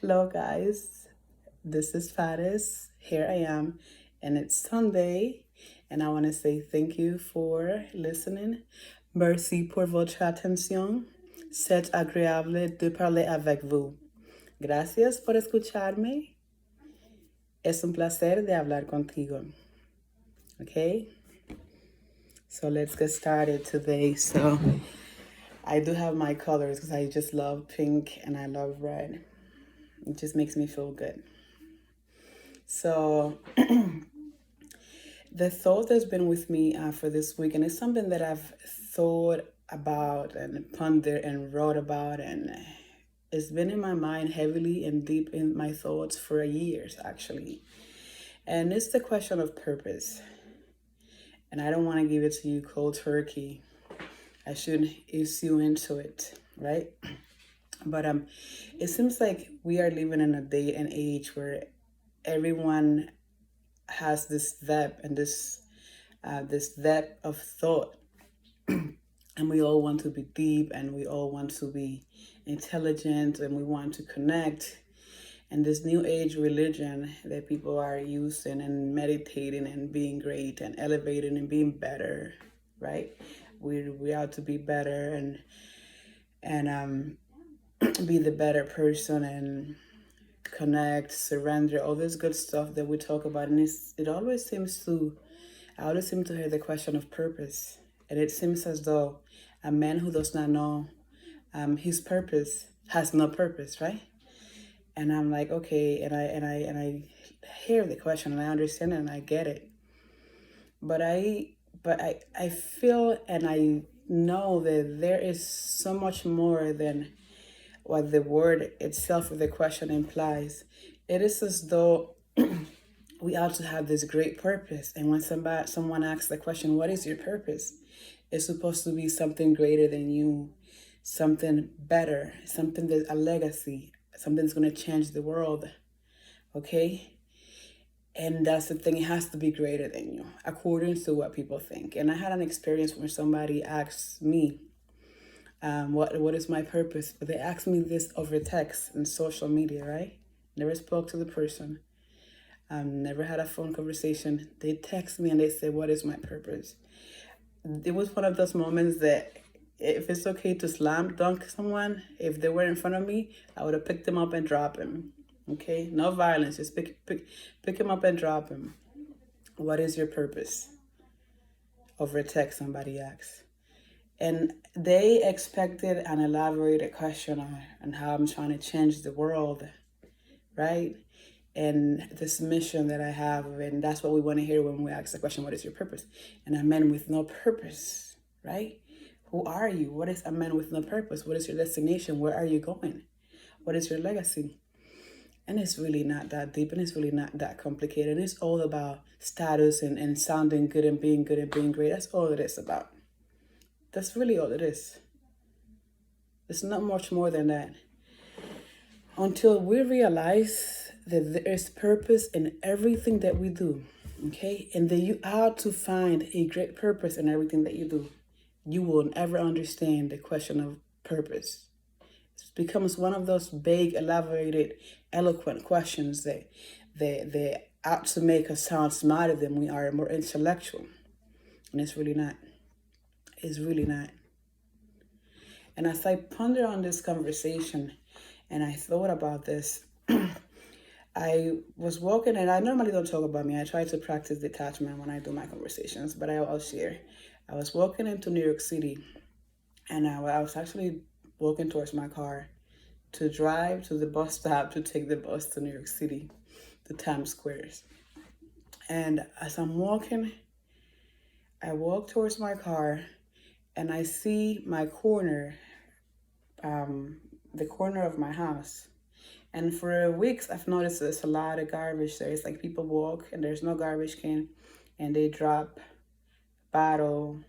Hello, guys. This is Faris. Here I am, and it's Sunday, and I want to say thank you for listening. Merci pour votre attention. C'est agréable de parler avec vous. Gracias por escucharme. Es un placer de hablar contigo. Okay? So let's get started today. So I do have my colors because I just love pink and I love red. It just makes me feel good. So the thought that's been with me for this week, and it's something that I've thought about and pondered and wrote about, and it's been in my mind heavily and deep in my thoughts for years, actually. And it's the question of purpose. And I don't want to give it to you cold turkey. I should ease you into it, right? But it seems like we are living in a day and age where everyone has this depth and this depth of thought, and we all want to be deep, and we all want to be intelligent, and we want to connect. And this new age religion that people are using and meditating and being great and elevating and being better, right? We ought to be better and be the better person and connect, surrender, all this good stuff that we talk about. And I always seem to hear the question of purpose. And it seems as though a man who does not know his purpose has no purpose, right? And I'm like, okay, and I hear the question and I understand it and I get it. But I feel and I know that there is so much more than what the word itself of the question implies. It is as though we ought to have this great purpose. And when someone asks the question, what is your purpose? It's supposed to be something greater than you, something better, something that's a legacy, something that's going to change the world. Okay? And that's the thing, it has to be greater than you, according to what people think. And I had an experience where somebody asked me, what is my purpose? But they asked me this over text and social media, right? Never spoke to the person. Never had a phone conversation. They text me and they say, what is my purpose? It was one of those moments that if it's okay to slam dunk someone, if they were in front of me, I would have picked them up and dropped him. Okay? No violence. Just pick him up and drop him. What is your purpose? Over text, somebody asks. And they expected an elaborated question on how I'm trying to change the world, right? And this mission that I have, and that's what we want to hear when we ask the question, what is your purpose? And a man with no purpose, right? Who are you? What is a man with no purpose? What is your destination? Where are you going? What is your legacy? And it's really not that deep, and it's really not that complicated. It's all about status and sounding good and being great. That's all it is about. That's really all it is. It's not much more than that. Until we realize that there is purpose in everything that we do, okay? And that you ought to find a great purpose in everything that you do, you will never understand the question of purpose. It becomes one of those big, elaborated, eloquent questions that they ought to make us sound smarter than we are, more intellectual. And it's really not. It's really not. And as I ponder on this conversation and I thought about this, I was walking, and I normally don't talk about me. I try to practice detachment when I do my conversations, but I'll share. I was walking into New York City, and I was actually walking towards my car to drive to the bus stop to take the bus to New York City, to Times Squares. And as I'm walking, I walk towards my car, and I see my corner, the corner of my house. And for weeks, I've noticed there's a lot of garbage there. It's like people walk and there's no garbage can, and they drop bottle,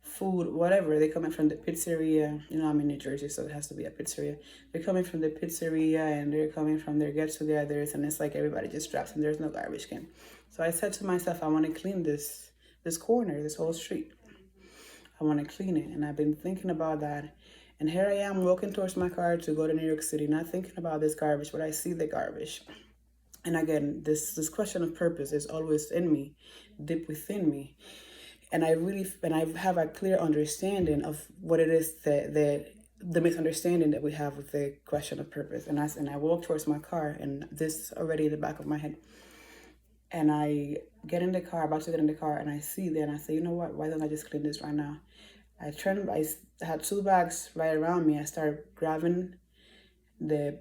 food, whatever. They're coming from the pizzeria. You know, I'm in New Jersey, so it has to be a pizzeria. They're coming from the pizzeria and they're coming from their get-togethers, and it's like everybody just drops and there's no garbage can. So I said to myself, I want to clean this corner, this whole street. I want to clean it. And I've been thinking about that. And here I am walking towards my car to go to New York City, not thinking about this garbage, but I see the garbage. And again, this question of purpose is always in me, deep within me. And I have a clear understanding of what it is that the misunderstanding that we have with the question of purpose. And I walk towards my car, and this already in the back of my head. And I get in the car, about to get in the car, and I see there, and I say, you know what? Why don't I just clean this right now? I had 2 bags right around me. I started grabbing the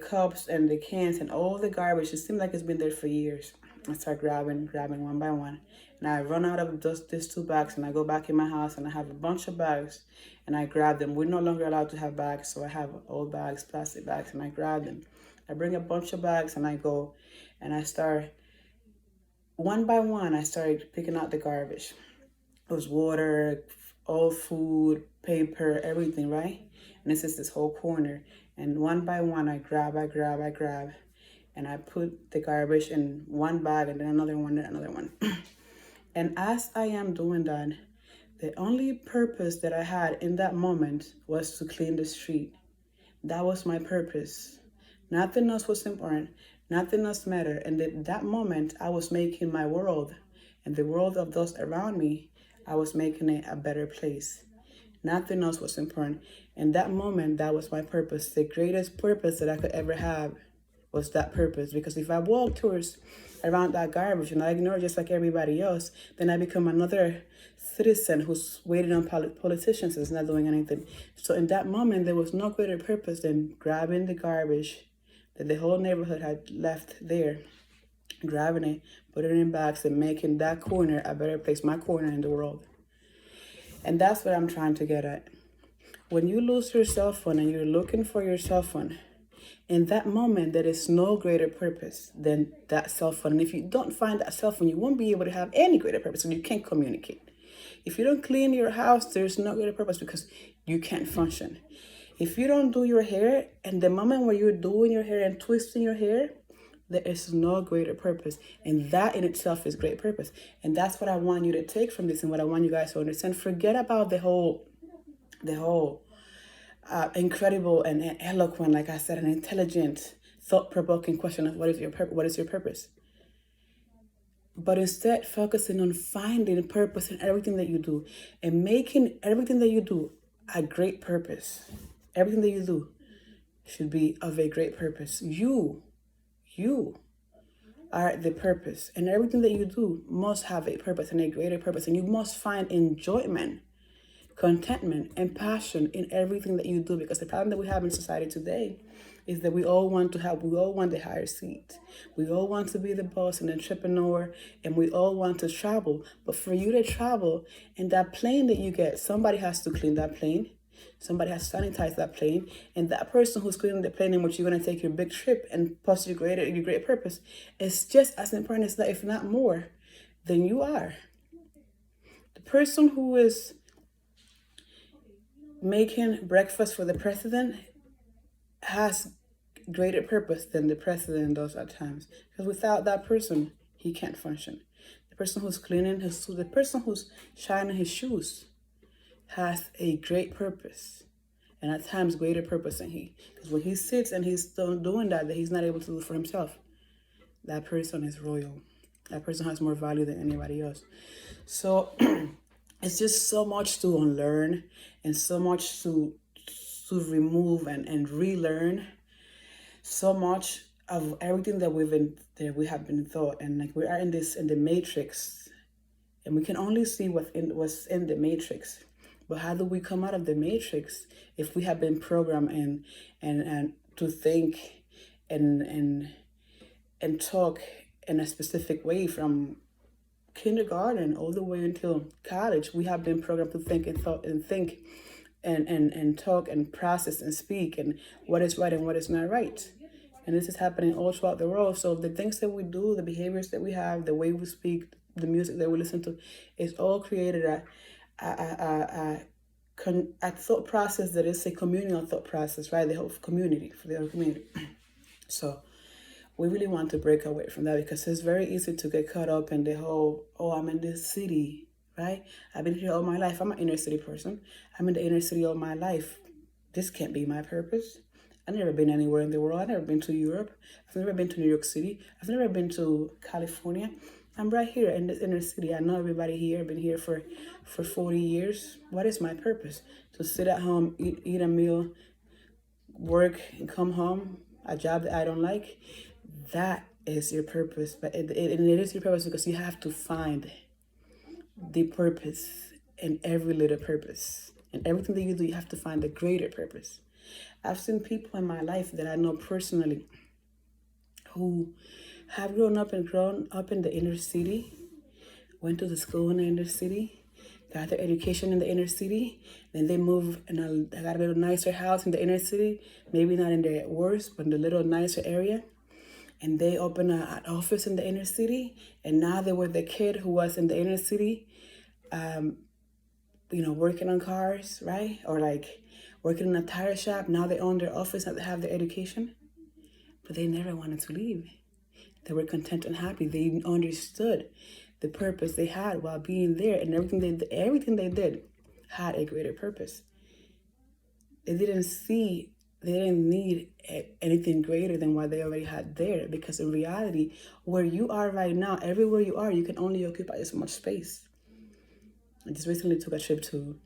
cups and the cans and all the garbage. It seemed like it's been there for years. I start grabbing one by one. And I run out of these 2 bags, and I go back in my house, and I have a bunch of bags, and I grab them. We're no longer allowed to have bags, so I have old bags, plastic bags, and I grab them. I bring a bunch of bags, and I go, and I start, one by one, I started picking out the garbage. It was water, all food, paper, everything, right? And this is this whole corner. And one by one, I grab, and I put the garbage in one bag, and then another one, and another one. And as I am doing that, the only purpose that I had in that moment was to clean the street. That was my purpose. Nothing else was important. Nothing else mattered. And at that moment, I was making my world and the world of those around me, I was making it a better place. Nothing else was important. In that moment, that was my purpose. The greatest purpose that I could ever have was that purpose. Because if I walk towards around that garbage and I ignore it just like everybody else, then I become another citizen who's waiting on politicians and is not doing anything. So in that moment, there was no greater purpose than grabbing the garbage that the whole neighborhood had left there, grabbing it, putting it in bags, and making that corner a better place, my corner in the world. And that's what I'm trying to get at. When you lose your cell phone and you're looking for your cell phone, in that moment, there is no greater purpose than that cell phone. And if you don't find that cell phone, you won't be able to have any greater purpose, and you can't communicate. If you don't clean your house, there's no greater purpose because you can't function. If you don't do your hair, and the moment where you're doing your hair and twisting your hair, there is no greater purpose. And that in itself is great purpose. And that's what I want you to take from this and what I want you guys to understand. Forget about the whole incredible and eloquent, like I said, an intelligent, thought-provoking question of what is your purpose. But instead, focusing on finding purpose in everything that you do and making everything that you do a great purpose. Everything that you do should be of a great purpose. You are the purpose, and everything that you do must have a purpose and a greater purpose, and you must find enjoyment, contentment, and passion in everything that you do, because the problem that we have in society today is that we all want the higher seat. We all want to be the boss and entrepreneur, and we all want to travel. But for you to travel in that plane that you get, somebody has to clean that plane. Somebody has to sanitize that plane. And that person who's cleaning the plane in which you're going to take your big trip and pursue your great purpose is just as important as that, if not more, than you are. The person who is making breakfast for the president has greater purpose than the president does at times. Because without that person, he can't function. The person who's cleaning the person who's shining his shoes has a great purpose. And at times greater purpose than he. Because when he sits and he's still doing that he's not able to do for himself, that person is royal. That person has more value than anybody else. So it's just so much to unlearn and so much to remove and relearn. So much of everything that we have been taught, and like we are in the matrix, and we can only see what's in the matrix. But how do we come out of the matrix if we have been programmed and to think and talk in a specific way from kindergarten all the way until college? We have been programmed to think and thought and think and talk and process and speak and what is right and what is not right. And this is happening all throughout the world. So the things that we do, the behaviors that we have, the way we speak, the music that we listen to, is all created a thought process that is a communal thought process, right? The whole community, for the whole community. So we really want to break away from that, because it's very easy to get caught up in the whole, I'm in this city, right? I've been here all my life. I'm an inner city person. I'm in the inner city all my life. This can't be my purpose. I've never been anywhere in the world. I've never been to Europe. I've never been to New York City. I've never been to California. I'm right here in this inner city. I know everybody here. I've been here for 40 years. What is my purpose? To sit at home, eat a meal, work, and come home, a job that I don't like? That is your purpose. But it is your purpose because you have to find the purpose in every little purpose. And everything that you do, you have to find the greater purpose. I've seen people in my life that I know personally who have grown up in the inner city, went to the school in the inner city, got their education in the inner city, then they moved and got a little nicer house in the inner city, maybe not in the worst, but in the little nicer area. And they opened an office in the inner city, and now they were the kid who was in the inner city, working on cars, right? Or like working in a tire shop. Now they own their office and they have their education, but they never wanted to leave. They were content and happy. They understood the purpose they had while being there, and everything they did had a greater purpose. They didn't need anything greater than what they already had there, because in reality, where you are right now, everywhere you are, you can only occupy this much space. I just recently took a trip to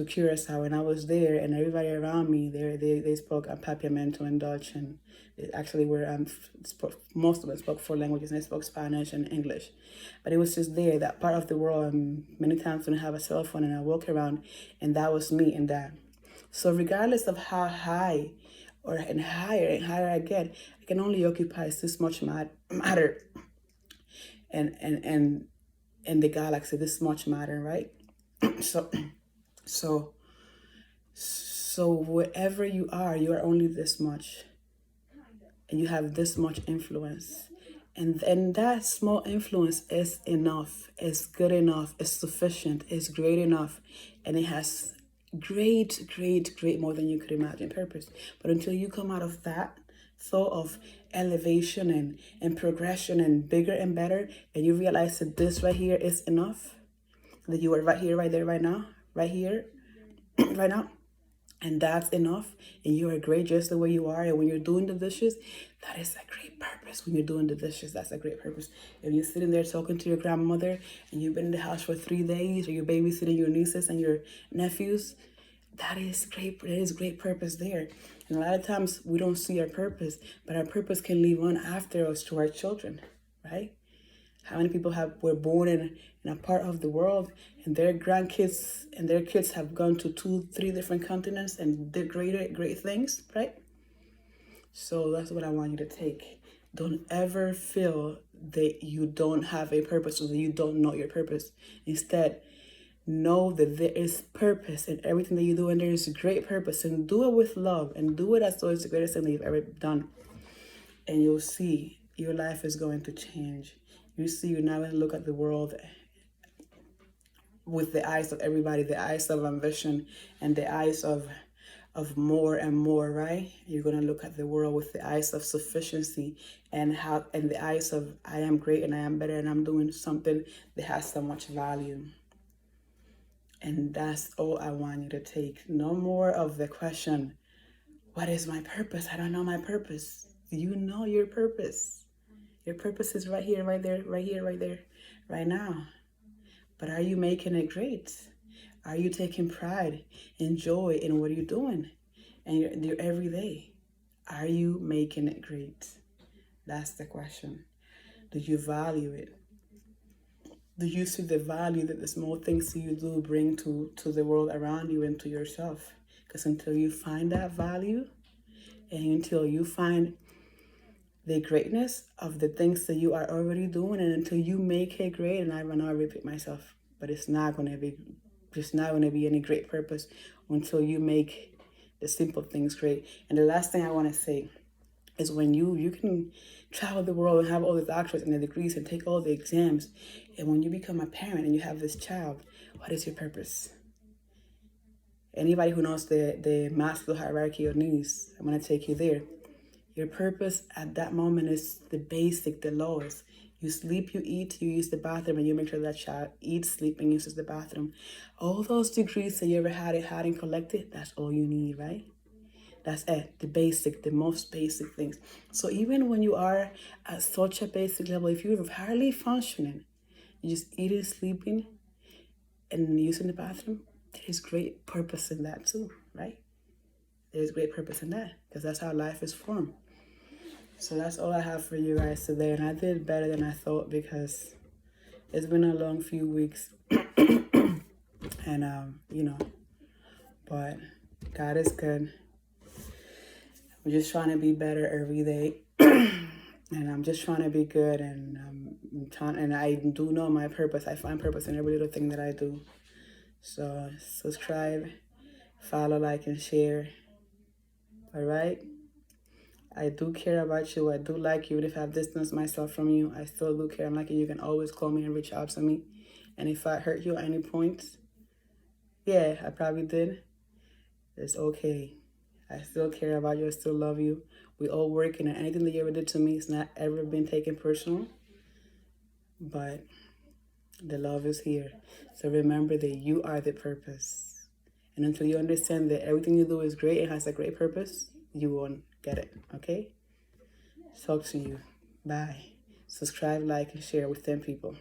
Curacao, and I was there, and everybody around me there, they spoke Papiamento and Dutch, and they actually were most of them spoke 4 languages, and they spoke Spanish and English. But it was just there, that part of the world. Many times I didn't have a cell phone, and I walk around, and that was me in that. So regardless of how high and higher I get, I can only occupy this much matter, and in the galaxy, this much matter, right? So so wherever you are only this much, and you have this much influence, and that small influence is enough, is good enough, is sufficient, is great enough, and it has great more than you could imagine purpose. But until you come out of that thought of elevation and progression and bigger and better, and you realize that this right here is enough, that you are right here, right there, right now, right here, right now, and that's enough, and you are great just the way you are. And when you're doing the dishes, that is a great purpose. When you're doing the dishes, that's a great purpose. If you're sitting there talking to your grandmother and you've been in the house for 3 days, or you're babysitting your nieces and your nephews, that is great. There is great purpose there. And a lot of times we don't see our purpose, but our purpose can leave on after us to our children, right? How many people were born in a part of the world, and their grandkids and their kids have gone to 2-3 different continents and did great things, right? So that's what I want you to take. Don't ever feel that you don't have a purpose or that you don't know your purpose. Instead, know that there is purpose in everything that you do, and there is great purpose, and do it with love, and do it as though it's the greatest thing that you've ever done. And you'll see your life is going to change. You see, you're not going to look at the world with the eyes of everybody, the eyes of ambition and the eyes of more and more, right? You're going to look at the world with the eyes of sufficiency and the eyes of I am great and I am better and I'm doing something that has so much value. And that's all I want you to take. No more of the question, what is my purpose? I don't know my purpose. You know your purpose. Your purpose is right here, right there, right here, right there, right now. But are you making it great? Are you taking pride and joy in what you're doing and your everyday? Are you making it great? That's the question. Do you value it? Do you see the value that the small things that you do bring to the world around you and to yourself? Because until you find that value, and until you find the greatness of the things that you are already doing, and until you make it great, and I repeat myself, but it's not going to be any great purpose until you make the simple things great. And the last thing I want to say is, when you can travel the world and have all the doctorates and the degrees and take all the exams, and when you become a parent and you have this child, what is your purpose? Anybody who knows the Maslow hierarchy of needs, I'm going to take you there. Your purpose at that moment is the basic, the lowest. You sleep, you eat, you use the bathroom, and you make sure that child eats, sleeps, and uses the bathroom. All those degrees that you ever had and collected, that's all you need, right? That's it, the basic, the most basic things. So even when you are at such a basic level, if you're hardly functioning, you're just eating, sleeping, and using the bathroom, there's great purpose in that too, right? There's great purpose in that because that's how life is formed. So that's all I have for you guys today. And I did better than I thought because it's been a long few weeks. And, but God is good. I'm just trying to be better every day. And I'm just trying to be good. And and I do know my purpose. I find purpose in every little thing that I do. So subscribe, follow, like, and share. All right? I do care about you. I do like you. Even if I've distanced myself from you, I still do care. I'm like you. You can always call me and reach out to me. And if I hurt you at any point, yeah, I probably did. It's okay. I still care about you. I still love you. We all working, and anything that you ever did to me, it's not ever been taken personal. But the love is here. So remember that you are the purpose. And until you understand that everything you do is great and has a great purpose, you won't get it, okay? Talk to you. Bye. Subscribe, like, and share with 10 people.